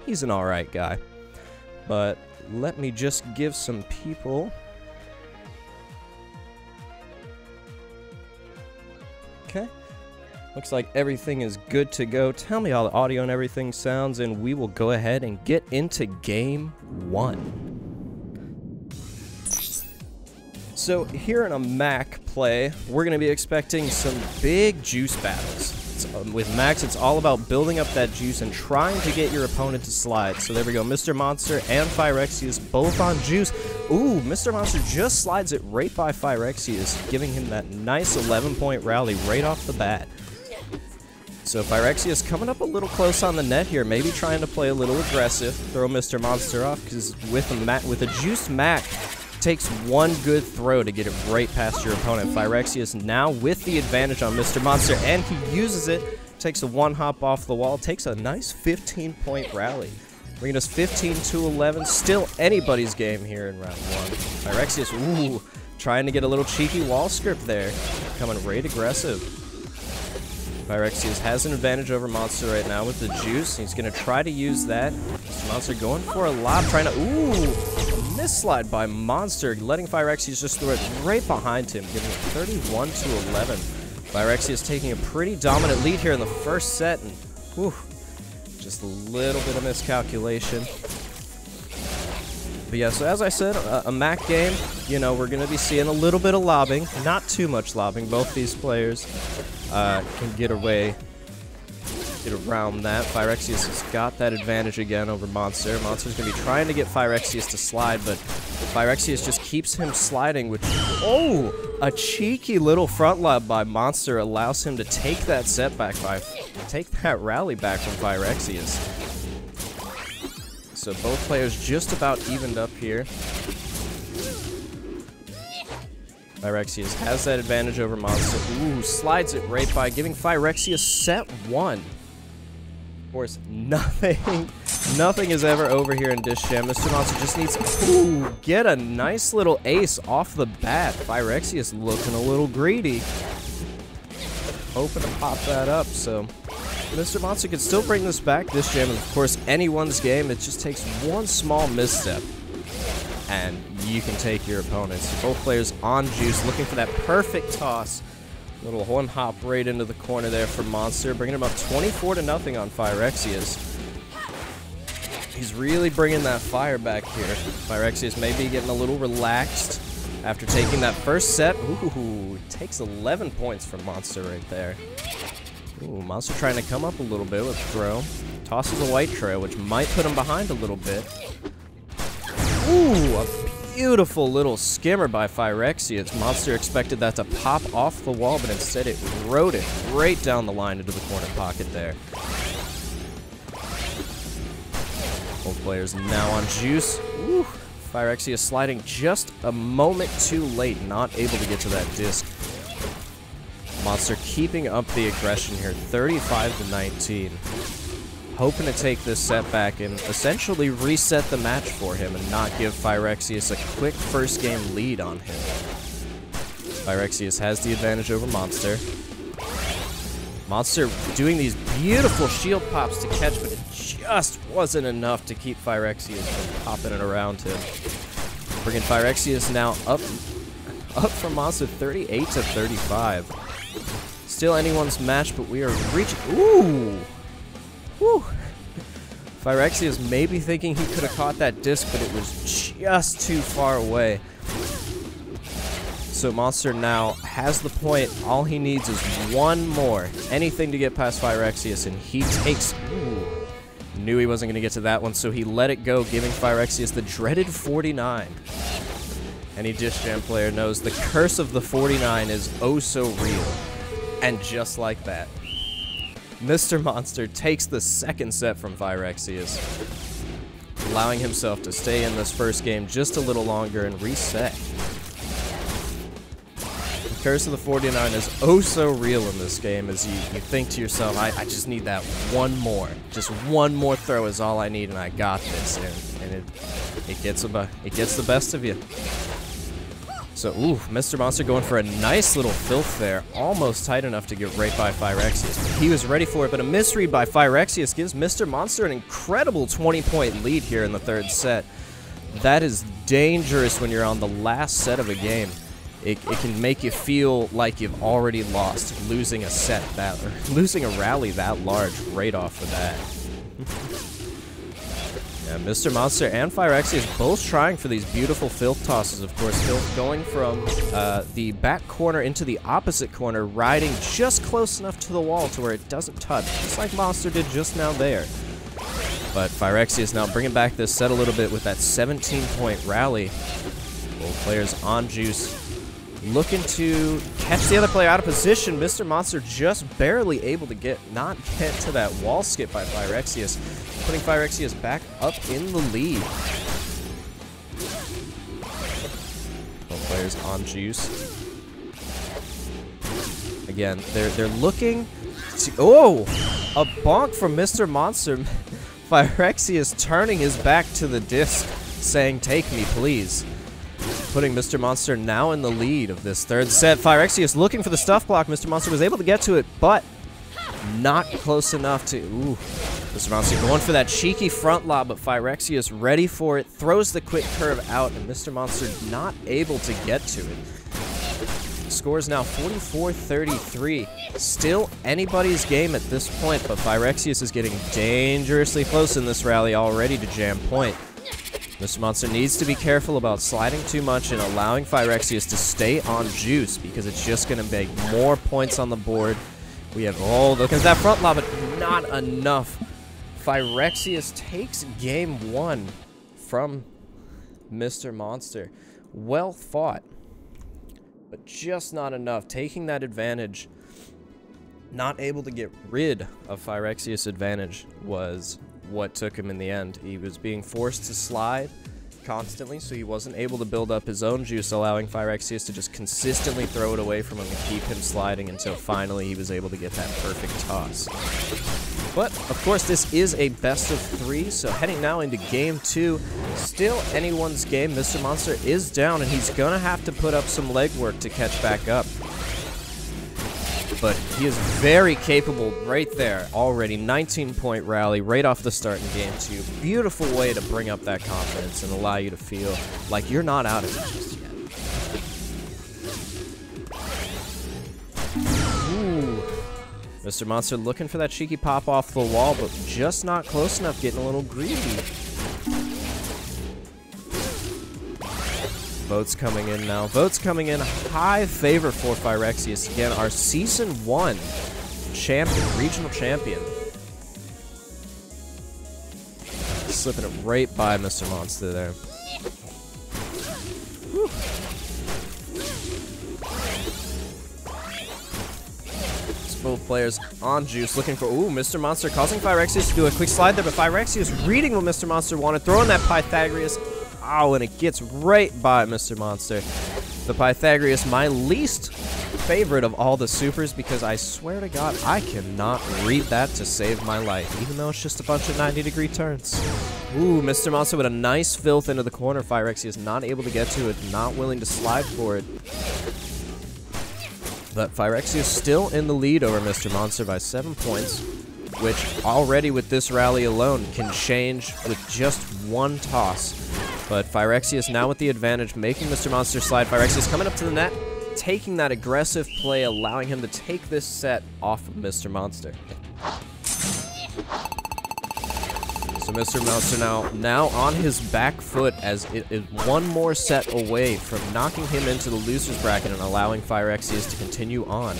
he's an alright guy. But let me just give some people... Okay. Looks like everything is good to go. Tell me how the audio and everything sounds, and we will go ahead and get into game 1. So here in a Mac play, we're going to be expecting some big juice battles. With Max, it's all about building up that juice and trying to get your opponent to slide. So there we go, MrMonstr and Phyrexius both on juice. Ooh, MrMonstr just slides it right by Phyrexius, giving him that nice 11-point rally right off the bat. So Phyrexius coming up a little close on the net here, maybe trying to play a little aggressive, throw MrMonstr off, because with a juiced Mac, takes one good throw to get it right past your opponent. Phyrexius now with the advantage on MrMonstr, and he uses it, takes a one hop off the wall, takes a nice 15-point rally. Bringing us 15-11, still anybody's game here in round 1. Phyrexius, ooh, trying to get a little cheeky wall script there, coming right aggressive. Phyrexius has an advantage over Monster right now with the juice. He's going to try to use that. Monster going for a lob, trying to, ooh, a miss slide by Monster, letting Phyrexius just throw it right behind him, giving it 31-11. Phyrexius taking a pretty dominant lead here in the first set, and whew, just a little bit of miscalculation. But yeah, so as I said, a Mac game, you know, we're going to be seeing a little bit of lobbing, not too much lobbing. Both these players can get around that. Phyrexius has got that advantage again over Monster. Monster's going to be trying to get Phyrexius to slide, but Phyrexius just keeps him sliding, which, oh, a cheeky little front lob by Monster allows him to take that setback take that rally back from Phyrexius. So both players just about evened up here. Phyrexius has that advantage over Monster. Ooh, slides it right by, giving Phyrexius set 1. Of course, nothing is ever over here in Dish Jam. MrMonstr just needs to get a nice little ace off the bat. Phyrexius looking a little greedy, hoping to pop that up. So MrMonstr can still bring this back. Dish Jam is, of course, anyone's game. It just takes one small misstep, and you can take your opponents. Both players on juice, looking for that perfect toss. Little one hop right into the corner there for Monster, bringing him up 24-0 on Phyrexius. He's really bringing that fire back here. Phyrexius may be getting a little relaxed after taking that first set. Ooh, takes 11 points from Monster right there. Ooh, Monster trying to come up a little bit with throw. Tosses a white trail, which might put him behind a little bit. Ooh, a beautiful little skimmer by Phyrexius. Monster expected that to pop off the wall, but instead it rode it right down the line into the corner pocket there. Both players now on juice. Ooh, Phyrexius sliding just a moment too late, not able to get to that disc. Monster keeping up the aggression here, 35-19. Hoping to take this set back and essentially reset the match for him and not give Phyrexius a quick first game lead on him. Phyrexius has the advantage over Monster. Monster doing these beautiful shield pops to catch, but it just wasn't enough to keep Phyrexius from popping it around him. Bringing Phyrexius now up from Monster, 38-35. Still anyone's match, but we are reaching. Ooh! Woo! Phyrexius may be thinking he could have caught that disc, but it was just too far away. So Monster now has the point. All he needs is one more. Anything to get past Phyrexius, and he takes... Ooh. Knew he wasn't going to get to that one, so he let it go, giving Phyrexius the dreaded 49. Any Dish Jam player knows the curse of the 49 is oh so real. And just like that, MrMonstr takes the second set from Phyrexius, allowing himself to stay in this first game just a little longer and reset. The curse of the 49 is oh so real in this game, as you think to yourself, I just need that one more. Just one more throw is all I need, and I got this. And it gets the best of you. So, ooh, MrMonstr going for a nice little filth there. Almost tight enough to get right by Phyrexius. He was ready for it, but a misread by Phyrexius gives MrMonstr an incredible 20-point lead here in the third set. That is dangerous when you're on the last set of a game. It can make you feel like you've already lost, losing a set that, or losing a rally that large right off the bat. Yeah, MrMonstr and Phyrexius both trying for these beautiful filth tosses, of course. Filth going from the back corner into the opposite corner, riding just close enough to the wall to where it doesn't touch, just like Monster did just now there. But Phyrexius now bringing back this set a little bit with that 17-point rally. Both players on juice, looking to catch the other player out of position. MrMonstr just barely able to not get to that wall skip by Phyrexius, putting Phyrexius back up in the lead. Both players on juice. Again, they're looking to, oh, a bonk from MrMonstr. Phyrexius turning his back to the disc, saying, "Take me, please." Putting MrMonstr now in the lead of this third set. Phyrexius looking for the stuff block. MrMonstr was able to get to it, but not close enough to... Ooh. MrMonstr going for that cheeky front lob, but Phyrexius ready for it. Throws the quick curve out, and MrMonstr not able to get to it. Score is now 44-33. Still anybody's game at this point, but Phyrexius is getting dangerously close in this rally already to jam point. MrMonstr needs to be careful about sliding too much and allowing Phyrexius to stay on juice, because it's just going to make more points on the board. We have, oh, look at that front lob, but not enough. Phyrexius takes game one from MrMonstr. Well fought, but just not enough. Taking that advantage, not able to get rid of Phyrexius' advantage was what took him in the end. He was being forced to slide constantly, so he wasn't able to build up his own juice, allowing Phyrexius to just consistently throw it away from him and keep him sliding until finally he was able to get that perfect toss. But, of course, this is a best of 3, so heading now into game 2, still anyone's game. MrMonstr is down, and he's gonna have to put up some legwork to catch back up. But he is very capable right there already. 19-point rally right off the start in game 2. Beautiful way to bring up that confidence and allow you to feel like you're not out of it just yet. Ooh. MrMonstr looking for that cheeky pop off the wall, but just not close enough, getting a little greedy. Votes coming in now. Votes coming in. High favor for Phyrexius. Again, our Season 1 champion, regional champion. Slipping it right by MrMonstr there. Whew. Both players on juice, looking for, ooh, MrMonstr causing Phyrexius to do a quick slide there, but Phyrexius reading what MrMonstr wanted, throwing that Pythagoras. Oh, and it gets right by MrMonstr. The Pythagoras, my least favorite of all the supers, because I swear to God, I cannot read that to save my life, even though it's just a bunch of 90-degree turns. Ooh, MrMonstr with a nice filth into the corner. Phyrexius not able to get to it, not willing to slide for it. But Phyrexius still in the lead over MrMonstr by 7 points, which already with this rally alone can change with just one toss. But Phyrexius now with the advantage, making MrMonstr slide. Phyrexius coming up to the net, taking that aggressive play, allowing him to take this set off of MrMonstr. So MrMonstr now on his back foot, as it is one more set away from knocking him into the loser's bracket and allowing Phyrexius to continue on.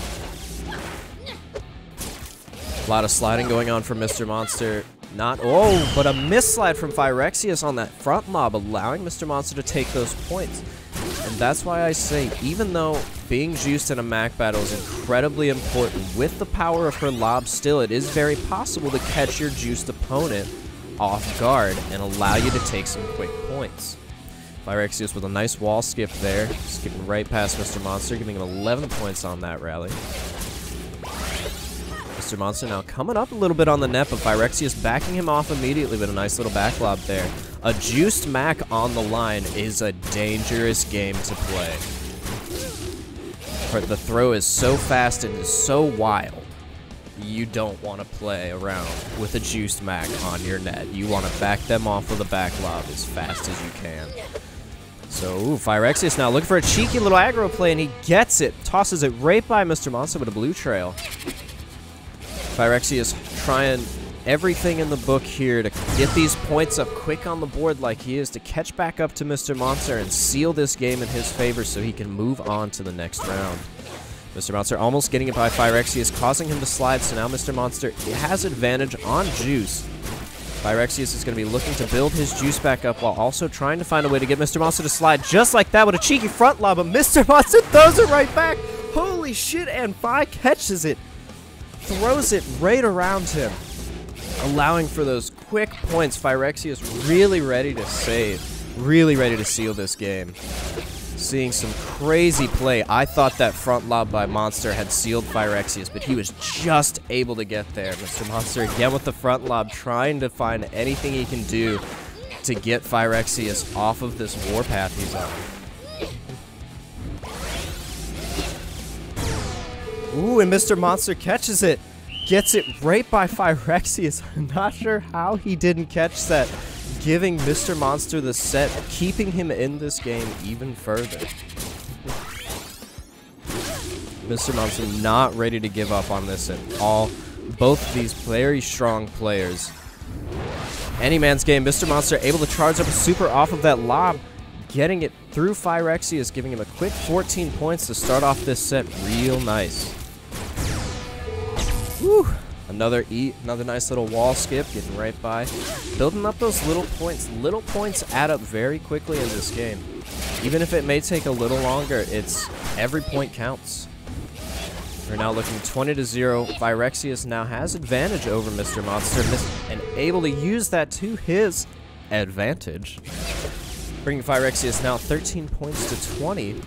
A lot of sliding going on from MrMonstr. Not, oh, but a miss-slide from Phyrexius on that front lob, allowing MrMonstr to take those points. And that's why I say, even though being juiced in a Mac battle is incredibly important, with the power of her lob still, it is very possible to catch your juiced opponent off guard and allow you to take some quick points. Phyrexius with a nice wall skip there, skipping right past MrMonstr, giving him 11 points on that rally. MrMonstr now coming up a little bit on the net, but Phyrexius backing him off immediately with a nice little back lob there. A juiced Mac on the line is a dangerous game to play. the throw is so fast and is so wild. You don't want to play around with a juiced Mac on your net. You want to back them off of the back lob as fast as you can. So, Phyrexius now looking for a cheeky little aggro play, and he gets it. Tosses it right by MrMonstr with a blue trail. Phyrexius trying everything in the book here to get these points up quick on the board like he is, to catch back up to MrMonstr and seal this game in his favor so he can move on to the next round. MrMonstr almost getting it by Phyrexius, causing him to slide, so now MrMonstr has advantage on juice. Phyrexius is going to be looking to build his juice back up while also trying to find a way to get MrMonstr to slide just like that with a cheeky front lob, but MrMonstr throws it right back. Holy shit, and Phy catches it. Throws it right around him, allowing for those quick points. Phyrexius really ready to save, really ready to seal this game. Seeing some crazy play. I thought that front lob by Monster had sealed Phyrexius, but he was just able to get there. MrMonstr again with the front lob, trying to find anything he can do to get Phyrexius off of this warpath he's on. Ooh, and MrMonstr catches it. Gets it right by Phyrexius. I'm not sure how he didn't catch that, giving MrMonstr the set, keeping him in this game even further. MrMonstr not ready to give up on this at all. Both of these very strong players. Any man's game. MrMonstr able to charge up a super off of that lob, getting it through Phyrexius, giving him a quick 14 points to start off this set real nice. Woo! Another nice little wall skip, getting right by. Building up those little points. Little points add up very quickly in this game. Even if it may take a little longer, every point counts. We're now looking 20-0. Phyrexius now has advantage over MrMonstr and able to use that to his advantage. Bringing Phyrexius now 13 points to 20.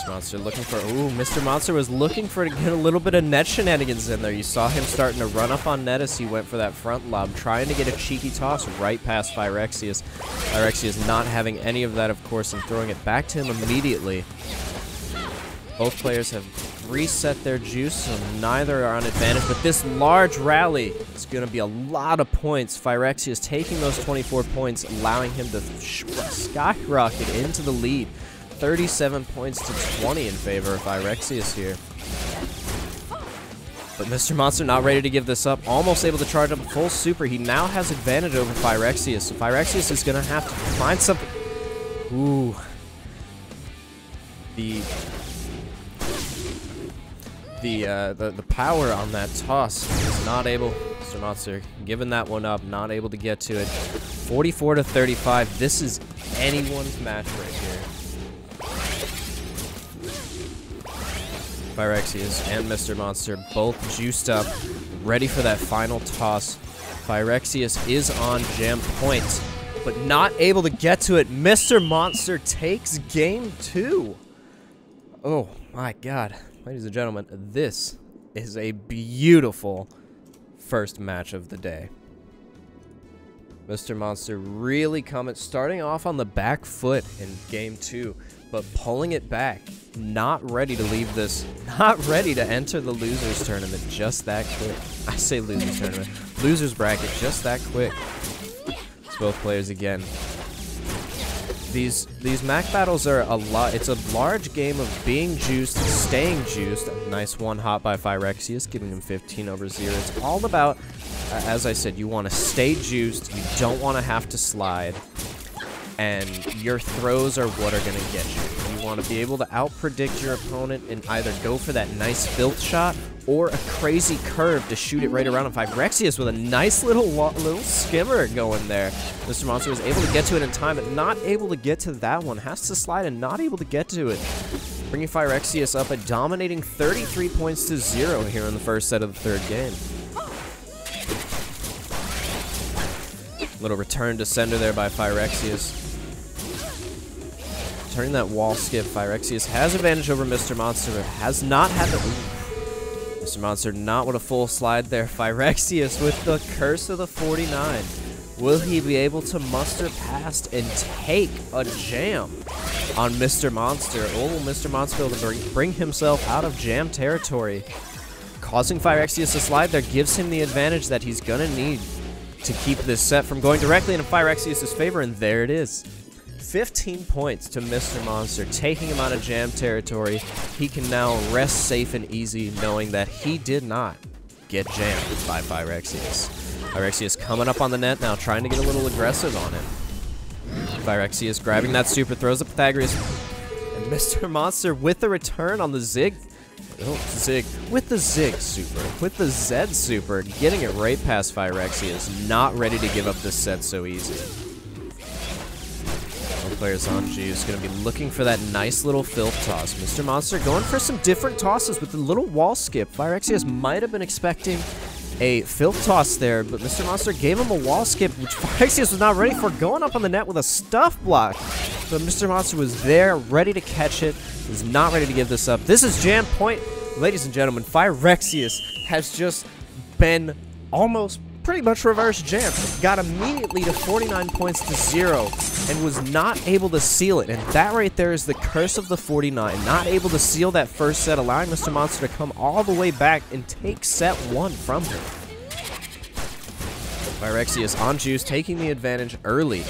MrMonstr looking for, MrMonstr was looking for to get a little bit of net shenanigans in there. You saw him starting to run up on net as he went for that front lob, trying to get a cheeky toss right past Phyrexius. Phyrexius not having any of that, of course, and throwing it back to him immediately. Both players have reset their juice, so neither are on advantage, but this large rally is going to be a lot of points. Phyrexius taking those 24 points, allowing him to skyrocket into the lead. 37 points to 20 in favor of Phyrexius here. But MrMonstr not ready to give this up. Almost able to charge up a full super. He now has advantage over Phyrexius. So Phyrexius is going to have to find something. Ooh. The power on that toss is not able. MrMonstr giving that one up. Not able to get to it. 44-35. This is anyone's match right here. Phyrexius and MrMonstr both juiced up, ready for that final toss. Phyrexius is on jam point, but not able to get to it. MrMonstr takes game 2. Oh my god. Ladies and gentlemen, this is a beautiful first match of the day. MrMonstr really starting off on the back foot in game 2, but pulling it back. Not ready to leave this, not ready to enter the losers tournament just that quick. I say losers tournament, losers bracket just that quick. It's both players again. These Mac battles are a lot. It's a large game of being juiced, staying juiced. A nice one hop by Phyrexius, giving him 15/0. It's all about, as I said, you want to stay juiced. You don't want to have to slide. And your throws are what are going to get you. You want to be able to out-predict your opponent and either go for that nice filth shot or a crazy curve to shoot it right around him. Phyrexius with a nice little skimmer going there. MrMonstr was able to get to it in time, but not able to get to that one. Has to slide and not able to get to it. Bringing Phyrexius up a dominating 33 points to 0 here in the first set of the third game. Little return to sender there by Phyrexius. Turning that wall skip, Phyrexius has advantage over MrMonstr, but has not had the... MrMonstr not with a full slide there. Phyrexius with the curse of the 49. Will he be able to muster past and take a jam on MrMonstr? Or will MrMonstr be able to bring himself out of jam territory? Causing Phyrexius to slide there gives him the advantage that he's going to need to keep this set from going directly into Phyrexius' favor, and there it is. 15 points to MrMonstr, taking him out of jam territory. He can now rest safe and easy knowing that he did not get jammed by Phyrexius. Phyrexius coming up on the net now, trying to get a little aggressive on it. Phyrexius grabbing that super, throws up Pythagoras, and MrMonstr with the return on the Zig. Oh, Zig. With the Zig super. With the Zed super. Getting it right past Phyrexius. Not ready to give up this set so easy. Both players on Juice. Going to be looking for that nice little filth toss. MrMonstr going for some different tosses with the little wall skip. Phyrexius might have been expecting a filth toss there, but MrMonstr gave him a wall skip, which Phyrexius was not ready for, going up on the net with a stuff block. But MrMonstr was there, ready to catch it. Is not ready to give this up. This is jam point. Ladies and gentlemen, Phyrexius has just been almost pretty much reverse jammed. Got immediately to 49 points to 0 and was not able to seal it. And that right there is the curse of the 49. Not able to seal that first set, allowing MrMonstr to come all the way back and take set 1 from him. Phyrexius on Juice, taking the advantage early.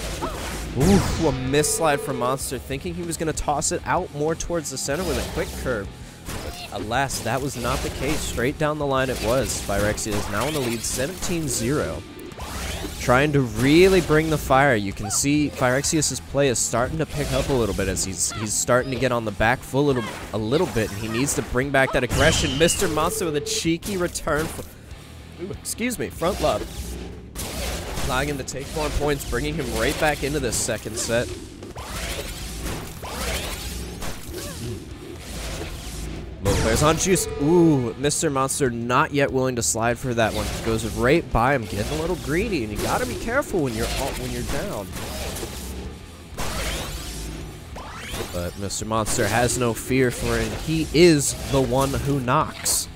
Ooh, a miss slide from Monster, thinking he was going to toss it out more towards the center with a quick curve. But alas, that was not the case. Straight down the line it was. Phyrexius now in the lead, 17-0. Trying to really bring the fire. You can see Phyrexius' play is starting to pick up a little bit as he's starting to get on the back foot a little bit, and he needs to bring back that aggression. MrMonstr with a cheeky return. Excuse me, front lob. Allowing him to take 4 points, bringing him right back into this second set. Both players on Juice. Ooh, MrMonstr not yet willing to slide for that one. Goes right by him, getting a little greedy, and you gotta be careful when you're down. But MrMonstr has no fear for it. He is the one who knocks.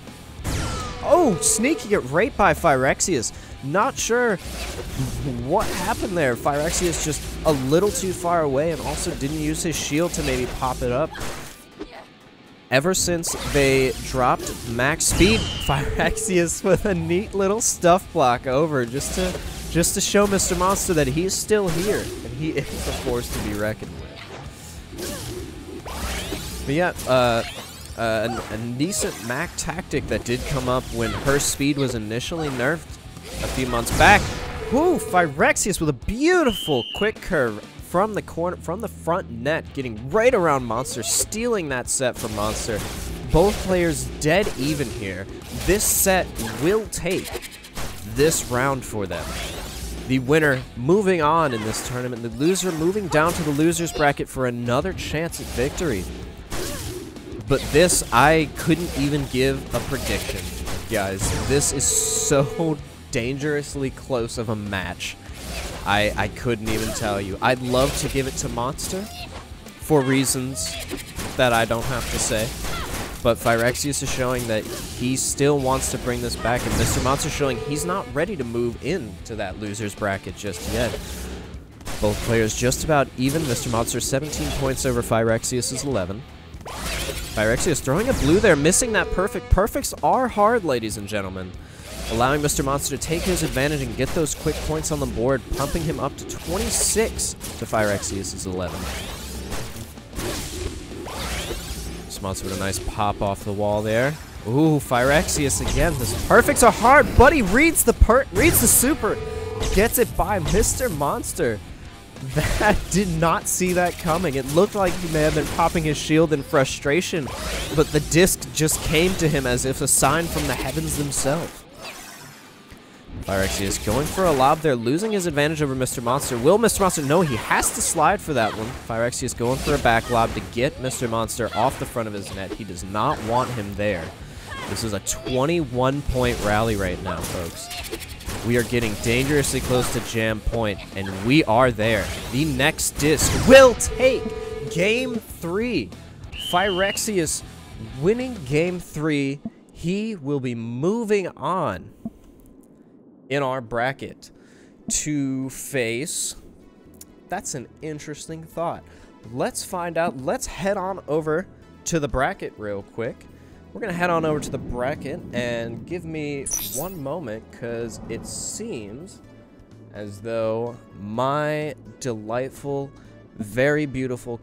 Oh, sneaking it right by Phyrexius. Not sure what happened there. Phyrexius just a little too far away and also didn't use his shield to maybe pop it up. Ever since they dropped max speed, Phyrexius with a neat little stuff block over just to show MrMonstr that he's still here and he is a force to be reckoned with. But yeah, a decent Mac tactic that did come up when her speed was initially nerfed a few months back. Woo! Phyrexius with a beautiful quick curve from the corner, from the front net, getting right around Monster, stealing that set from Monster. Both players dead even here. This set will take this round for them. The winner moving on in this tournament, the loser moving down to the loser's bracket for another chance at victory. But this, I couldn't even give a prediction, guys. This is so dangerously close of a match. I couldn't even tell you. I'd love to give it to Monster for reasons that I don't have to say. But Phyrexius is showing that he still wants to bring this back, and MrMonstr showing he's not ready to move into that loser's bracket just yet. Both players just about even. MrMonstr 17 points over Phyrexius' 11. Phyrexius throwing a blue there, missing that perfect. Perfects are hard, ladies and gentlemen. Allowing MrMonstr to take his advantage and get those quick points on the board, pumping him up to 26 to Phyrexius' 11. MrMonstr with a nice pop off the wall there. Ooh, Phyrexius again. This perfects are hard. Buddy reads the super, gets it by MrMonstr. That did not see that coming. It looked like he may have been popping his shield in frustration, but the disc just came to him as if a sign from the heavens themselves. Phyrexius going for a lob there, losing his advantage over MrMonstr. Will MrMonstr? No, he has to slide for that one. Phyrexius going for a back lob to get MrMonstr off the front of his net. He does not want him there. This is a 21-point rally right now, folks. We are getting dangerously close to jam point, and we are there. The next disc will take Game 3. Phyrexius winning Game 3. He will be moving on in our bracket to face? That's an interesting thought. Let's find out. Let's head on over to the bracket real quick. We're going to head on over to the bracket, and give me one moment, because it seems as though my delightful, very beautiful